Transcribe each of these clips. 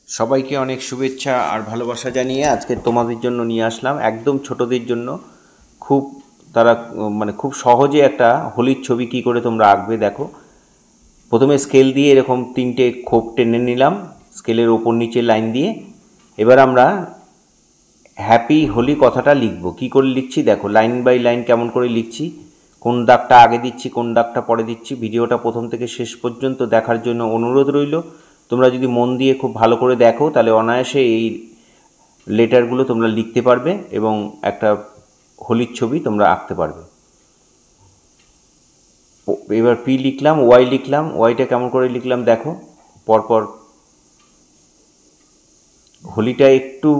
সবাইকে অনেক শুভেচ্ছা আর ভালোবাসা জানিয়ে আজকে তোমাদের জন্য নিয়ে আসলাম একদম ছোটদের জন্য। খুব তারা মানে খুব সহজে একটা হোলির ছবি কী করে তোমরা আঁকবে দেখো। প্রথমে স্কেল দিয়ে এরকম তিনটে খোপ টেনে নিলাম স্কেলের ওপর নিচে লাইন দিয়ে। এবার আমরা হ্যাপি হোলি কথাটা লিখব। কী করে লিখছি দেখো, লাইন বাই লাইন কেমন করে লিখছি, কোন দাগটা আগে দিচ্ছি কোন দাগটা পরে দিচ্ছি। ভিডিওটা প্রথম থেকে শেষ পর্যন্ত দেখার জন্য অনুরোধ রইল। তোমরা যদি মন দিয়ে খুব ভালো করে দেখো তাহলে অনায়াসে এই লেটারগুলো তোমরা লিখতে পারবে এবং একটা হোলির ছবি তোমরা আঁকতে পারবে। এবার পি লিখলাম, ওয়াই লিখলাম। ওয়াইটা কেমন করে লিখলাম দেখো, পরপর হোলিটা একটু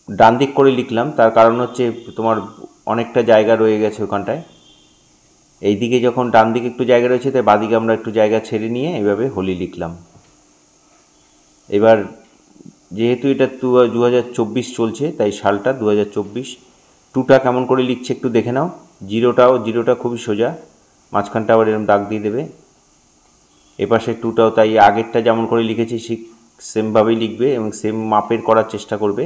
ডান দিক করে লিখলাম, তার কারণ হচ্ছে তোমার অনেকটা জায়গা রয়ে গেছে ওখানটায়। এই দিকে যখন ডান দিকে একটু জায়গা রয়েছে তাই বাদিকে আমরা একটু জায়গা ছেড়ে নিয়ে এইভাবে হোলি লিখলাম। এবার যেহেতু এটা 2024 চলছে তাই সালটা 2024। টুটা কেমন করে লিখছে একটু দেখে নাও। জিরোটা খুবই সোজা, মাঝখানটা আবার এরকম দাগ দিয়ে দেবে। এপাশে টুটাও তাই আগেরটা যেমন করে লিখেছি ঠিক সেমভাবেই লিখবে এবং সেম মাপের করার চেষ্টা করবে।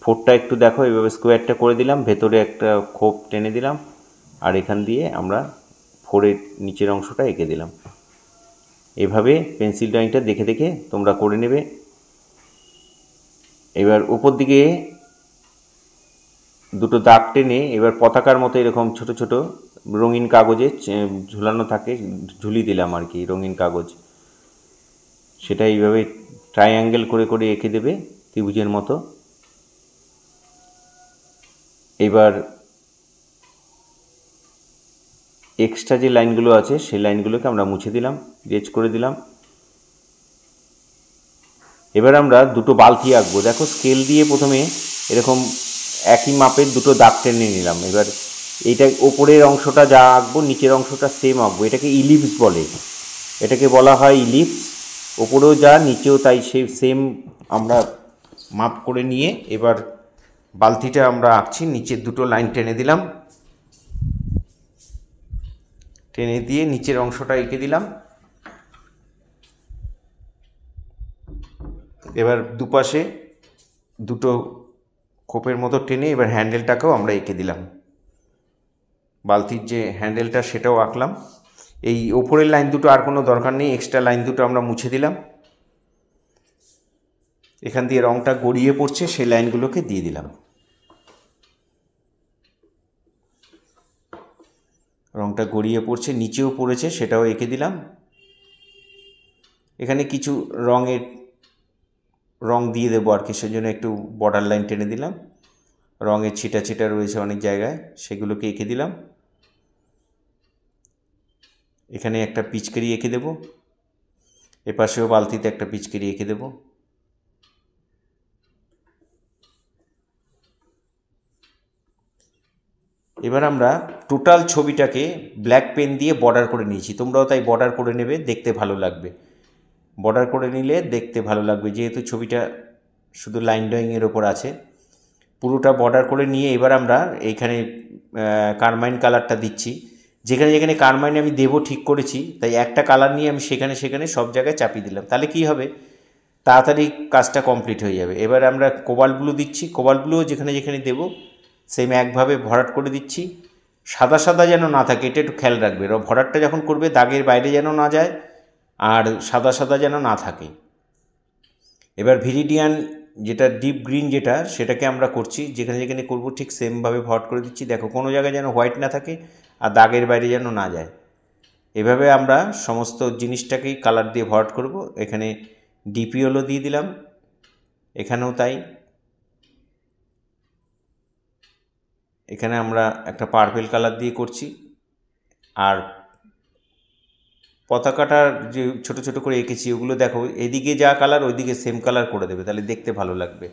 ফোরটা একটু দেখো, এভাবে স্কোয়ারটা করে দিলাম, ভেতরে একটা খোপ টেনে দিলাম আর এখান দিয়ে আমরা ফোরের নিচের অংশটা এঁকে দিলাম। এভাবে পেন্সিল ড্রয়িংটা দেখে দেখে তোমরা করে নেবে। এবার উপর দিকে দুটো দাগ টেনে এবার পতাকার মতো এরকম ছোট ছোট রঙিন কাগজে ঝুলানো থাকে, ঝুলিয়ে দিলাম আর কি রঙিন কাগজ। সেটা এইভাবে ট্রায়াঙ্গেল করে করে এঁকে দেবে ত্রিভুজের মতো। এবার এক্সট্রা যে লাইনগুলো আছে সেই লাইনগুলোকে আমরা মুছে দিলাম, ইরেজ করে দিলাম। এবার আমরা দুটো বালতি আঁকবো। দেখো স্কেল দিয়ে প্রথমে এরকম একই মাপের দুটো দাগ টেনে নিলাম। এবার এইটা ওপরের অংশটা যা আঁকবো নিচের অংশটা সেম আঁকবো। এটাকে ইলিপস বলে, এটাকে বলা হয় ইলিপস। ওপরেও যা নিচেও তাই সেই সেম আমরা মাপ করে নিয়ে এবার বালতিটা আমরা আঁকছি। নিচের দুটো লাইন টেনে দিলাম, টেনে দিয়ে নিচের অংশটা এঁকে দিলাম। এবার দুপাশে দুটো খোপের মতো টেনে এবার হ্যান্ডেলটাকেও আমরা এঁকে দিলাম। বালতির যে হ্যান্ডেলটা সেটাও আঁকলাম। এই ওপরের লাইন দুটো আর কোনো দরকার নেই, এক্সট্রা লাইন দুটো আমরা মুছে দিলাম। এখান দিয়ে রঙটা গড়িয়ে পড়ছে সেই লাইনগুলোকে দিয়ে দিলাম। রঙটা গড়িয়ে পড়ছে, নিচেও পড়েছে সেটাও এঁকে দিলাম। এখানে কিছু রং দিয়ে দেবো আর কি, সেজন্য একটু বর্ডার লাইন টেনে দিলাম। রঙের ছিটা ছিটা রয়েছে অনেক জায়গায়, সেগুলোকে এঁকে দিলাম। এখানে একটা পিচকারি এঁকে দেব, এপাশেও বালতিতে একটা পিচকারি এঁকে দেব। এবার আমরা টোটাল ছবিটাকে ব্ল্যাক পেন দিয়ে বর্ডার করে নিয়েছি। তোমরাও তাই বর্ডার করে নেবে, দেখতে ভালো লাগবে। বর্ডার করে নিলে দেখতে ভালো লাগবে, যেহেতু ছবিটা শুধু লাইন ড্রয়িংয়ের ওপর আছে। পুরোটা বর্ডার করে নিয়ে এবার আমরা এইখানে কারমাইন কালারটা দিচ্ছি। যেখানে যেখানে কারমাইন আমি দেবো ঠিক করেছি, তাই একটা কালার নিয়ে আমি সেখানে সেখানে সব জায়গায় চাপিয়ে দিলাম। তাহলে কী হবে, তাড়াতাড়ি কাজটা কমপ্লিট হয়ে যাবে। এবার আমরা কোবাল্ট ব্লু দিচ্ছি, কোবাল্ট ব্লুও যেখানে যেখানে দেবো সেম একভাবে ভরাট করে দিচ্ছি। সাদা সাদা যেন না থাকে, এটা একটু খেয়াল রাখবে। ভরাটটা যখন করবে দাগের বাইরে যেন না যায় আর সাদা সাদা যেন না থাকে। এবার ভিরিডিয়ান যেটা ডিপ গ্রিন যেটা, সেটাকে আমরা করছি, যেখানে যেখানে করব ঠিক সেমভাবে ভরাট করে দিচ্ছি। দেখো কোনো জায়গায় যেন হোয়াইট না থাকে আর দাগের বাইরে যেন না যায়। এভাবে আমরা সমস্ত জিনিসটাকেই কালার দিয়ে ভরাট করব। এখানে ডিপিওলো দিয়ে দিলাম, এখানেও তাই। এখানে আমরা একটা পার্পেল কালার দিয়ে করছি। আর পতাকাটার যে ছোট ছোট করে এঁকেছি ওগুলো দেখো, এদিকে যা কালার ওইদিকে সেম কালার করে দেবে, তাহলে দেখতে ভালো লাগবে।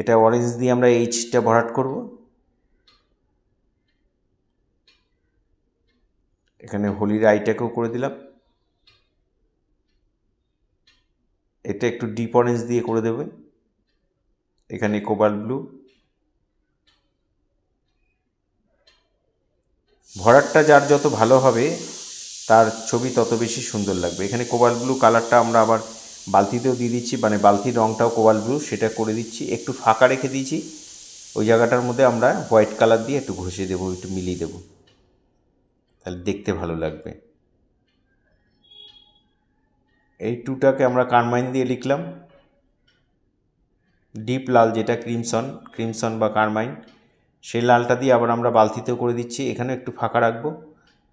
এটা অরেঞ্জ দিয়ে আমরা এইচটা ভরাট করব। এখানে হোলির আইটাকেও করে দিলাম। এটা একটু ডিপ অরেঞ্জ দিয়ে করে দেবে। এখানে কোবাল্ট ব্লু। ভরাটটা যার যত ভালো হবে তার ছবি তত বেশি সুন্দর লাগবে। এখানে কোবাল্ট ব্লু কালারটা আমরা আবার বালতিতেও দিয়ে দিচ্ছি, মানে বালতির রঙটাও কোবাল্ট ব্লু, সেটা করে দিচ্ছি। একটু ফাঁকা রেখে দিয়েছি, ওই জায়গাটার মধ্যে আমরা হোয়াইট কালার দিয়ে একটু ঘষে দেবো, একটু মিলিয়ে দেবো, তাহলে দেখতে ভালো লাগবে। এই টুটাকে আমরা কারমাইন দিয়ে লিখলাম, ডিপ লাল যেটা ক্রিমসন বা কারমাইন, সেই লালটা দিয়ে আবার আমরা বালতিতেও করে দিচ্ছি। এখানে একটু ফাঁকা রাখবো,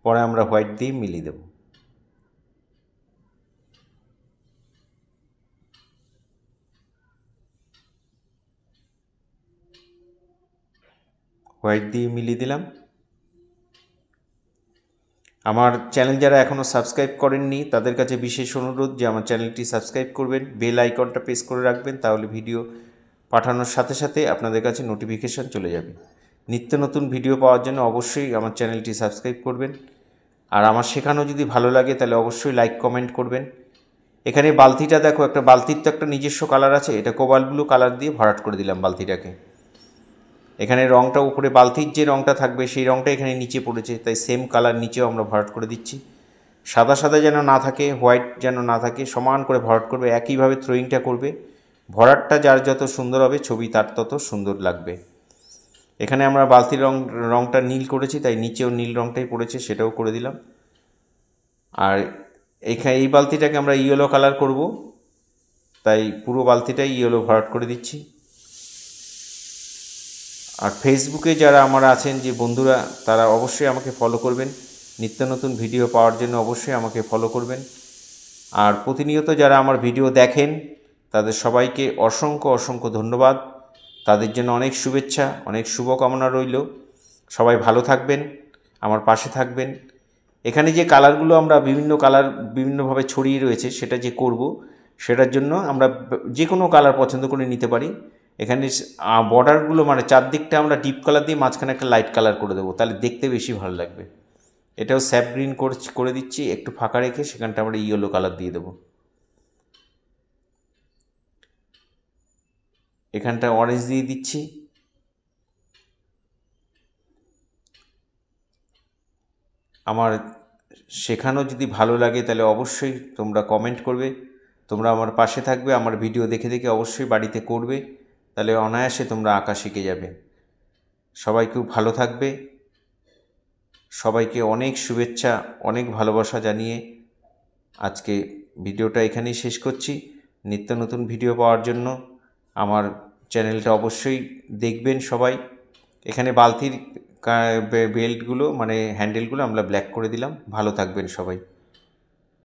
পরে আমরা হোয়াইট দিয়ে মিলিয়ে দেবো। হোয়াইট দিয়ে মিলিয়ে দিলাম। আমার চ্যানেল যারা এখনও সাবস্ক্রাইব করেননি তাদের কাছে বিশেষ অনুরোধ যে আমার চ্যানেলটি সাবস্ক্রাইব করবেন, বেল আইকনটা প্রেস করে রাখবেন, তাহলে ভিডিও পাঠানোর সাথে সাথে আপনাদের কাছে নোটিফিকেশান চলে যাবে। নিত্য নতুন ভিডিও পাওয়ার জন্য অবশ্যই আমার চ্যানেলটি সাবস্ক্রাইব করবেন। আর আমার শেখানো যদি ভালো লাগে তাহলে অবশ্যই লাইক কমেন্ট করবেন। এখানে বালতিটা দেখো, একটা বালতির তো একটা নিজস্ব কালার আছে, এটা কোবাল্ট ব্লু কালার দিয়ে ভরাট করে দিলাম বালতিটাকে। এখানে রঙটা উপরে বালতির যে রঙটা থাকবে সেই রঙটা এখানে নিচে পড়েছে, তাই সেম কালার নিচেও আমরা ভরাট করে দিচ্ছি। সাদা সাদা যেন না থাকে, হোয়াইট যেন না থাকে, সমান করে ভরাট করবে, একইভাবে থ্রোয়িংটা করবে। ভরাটটা যার যত সুন্দর হবে ছবি তার তত সুন্দর লাগবে। এখানে আমরা বালতির রঙটা নীল করেছি, তাই নিচেও নীল রঙটাই পড়েছে, সেটাও করে দিলাম। আর এই বালতিটাকে আমরা ইয়েলো কালার করব, তাই পুরো বালতিটাই ইয়েলো ভরাট করে দিচ্ছি। আর ফেসবুকে যারা আমার আছেন যে বন্ধুরা, তারা অবশ্যই আমাকে ফলো করবেন, নিত্য নতুন ভিডিও পাওয়ার জন্য অবশ্যই আমাকে ফলো করবেন। আর প্রতিনিয়ত যারা আমার ভিডিও দেখেন তাদের সবাইকে অসংখ্য অসংখ্য ধন্যবাদ, তাদের জন্য অনেক শুভেচ্ছা, অনেক শুভকামনা রইল। সবাই ভালো থাকবেন, আমার পাশে থাকবেন। এখানে যে কালারগুলো আমরা বিভিন্ন কালার বিভিন্নভাবে ছড়িয়ে রয়েছে, সেটা যে করব সেটার জন্য আমরা যে কোনো কালার পছন্দ করে নিতে পারি। এখানে বর্ডারগুলো মানে চারদিকটা আমরা ডিপ কালার দিয়ে মাঝখানে একটা লাইট কালার করে দেবো, তাহলে দেখতে বেশি ভালো লাগবে। এটাও স্যাপ গ্রিন করে দিচ্ছি, একটু ফাঁকা রেখে সেখানটা আমরা ইয়েলো কালার দিয়ে দেবো। এখানটা অরেঞ্জ দিয়ে দিচ্ছি। আমার শেখানো যদি ভালো লাগে তাহলে অবশ্যই তোমরা কমেন্ট করবে, তোমরা আমার পাশে থাকবে, আমার ভিডিও দেখে দেখে অবশ্যই বাড়িতে করবে, তাহলে অনায়াসে তোমরা আঁকা শিখে যাবে। সবাই খুব ভালো থাকবে। সবাইকে অনেক শুভেচ্ছা, অনেক ভালোবাসা জানিয়ে আজকে ভিডিওটা এখানেই শেষ করছি। নিত্য নতুন ভিডিও পাওয়ার জন্য আমার চ্যানেলটা অবশ্যই দেখবেন সবাই। এখানে বালতির বেল্টগুলো মানে হ্যান্ডেলগুলো আমরা ব্ল্যাক করে দিলাম। ভালো থাকবেন সবাই।